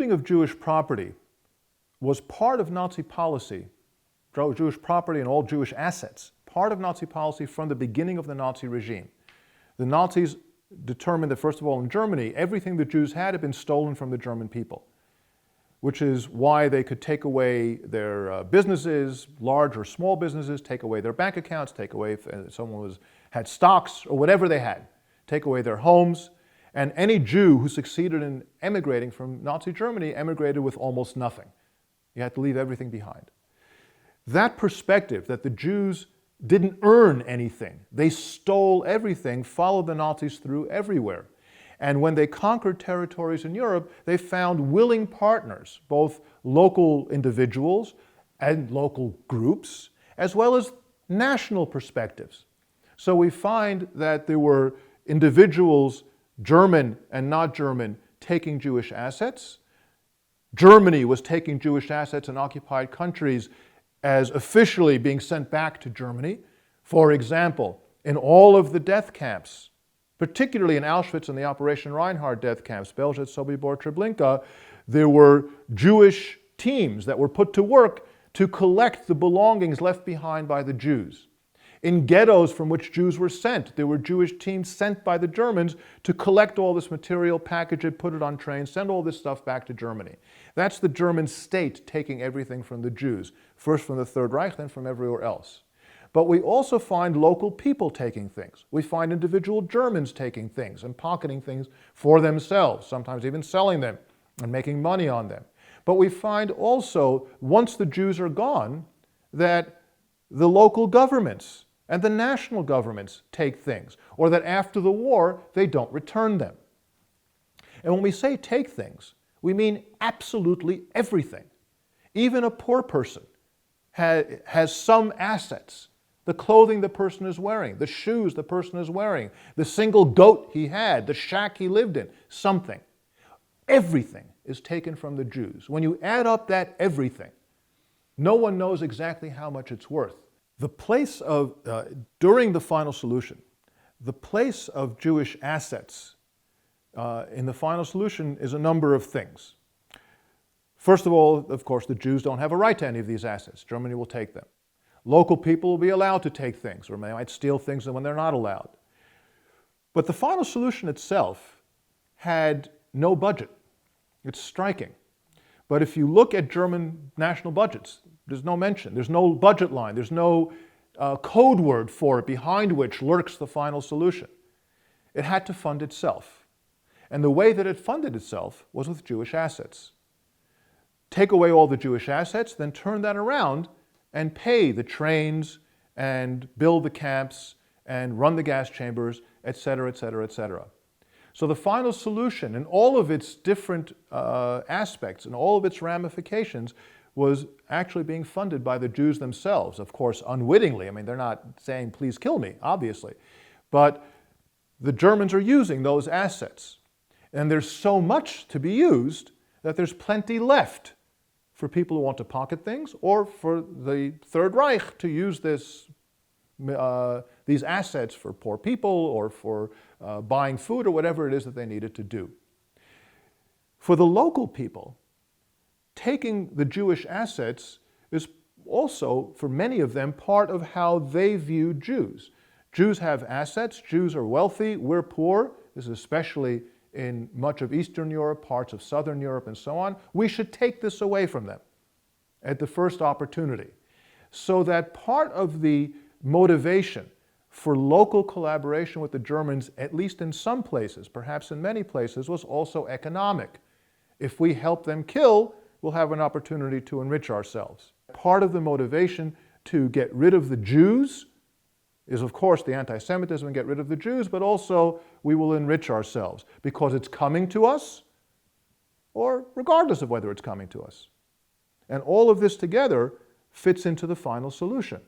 looting of Jewish property was part of Nazi policy, Jewish property and all Jewish assets, part of Nazi policy from the beginning of the Nazi regime. The Nazis determined that, first of all, in Germany, everything the Jews had been stolen from the German people, which is why they could take away their businesses, large or small businesses, take away their bank accounts, take away if someone had stocks or whatever they had, take away their homes. And any Jew who succeeded in emigrating from Nazi Germany emigrated with almost nothing. You had to leave everything behind. That perspective that the Jews didn't earn anything, they stole everything, followed the Nazis through everywhere. And when they conquered territories in Europe, they found willing partners, both local individuals and local groups, as well as national perspectives. So we find that there were individuals, German and not German, taking Jewish assets. Germany was taking Jewish assets in occupied countries as officially being sent back to Germany. For example, in all of the death camps, particularly in Auschwitz and the Operation Reinhard death camps, Belzec, Sobibor, Treblinka, there were Jewish teams that were put to work to collect the belongings left behind by the Jews. In ghettos from which Jews were sent, there were Jewish teams sent by the Germans to collect all this material, package it, put it on trains, send all this stuff back to Germany. That's the German state taking everything from the Jews, first from the Third Reich, then from everywhere else. But we also find local people taking things. We find individual Germans taking things and pocketing things for themselves, sometimes even selling them and making money on them. But we find also, once the Jews are gone, that the local governments and the national governments take things, or that after the war, they don't return them. And when we say take things, we mean absolutely everything. Even a poor person has some assets. The clothing the person is wearing, the shoes the person is wearing, the single goat he had, the shack he lived in, something. Everything is taken from the Jews. When you add up that everything, no one knows exactly how much it's worth. The place of, during the final solution, the place of Jewish assets in the final solution is a number of things. First of all, of course, the Jews don't have a right to any of these assets. Germany will take them. Local people will be allowed to take things, or they might steal things when they're not allowed. But the final solution itself had no budget. It's striking. But if you look at German national budgets, there's no mention. There's no budget line. There's no code word for it behind which lurks the final solution. It had to fund itself. And the way that it funded itself was with Jewish assets. Take away all the Jewish assets, then turn that around and pay the trains and build the camps and run the gas chambers, etc., etc., etc. So the final solution, in all of its different aspects and all of its ramifications, was actually being funded by the Jews themselves, of course, unwittingly. I mean, they're not saying, please kill me, obviously. But the Germans are using those assets. And there's so much to be used that there's plenty left for people who want to pocket things, or for the Third Reich to use these assets for poor people or for buying food or whatever it is that they needed to do. For the local people, taking the Jewish assets is also, for many of them, part of how they view Jews. Jews have assets, Jews are wealthy, we're poor. This is especially in much of Eastern Europe, parts of Southern Europe, and so on. We should take this away from them at the first opportunity. So that part of the motivation for local collaboration with the Germans, at least in some places, perhaps in many places, was also economic. If we help them kill, we'll have an opportunity to enrich ourselves. Part of the motivation to get rid of the Jews is, of course, the anti-Semitism and get rid of the Jews, but also we will enrich ourselves because it's coming to us, or regardless of whether it's coming to us. And all of this together fits into the final solution.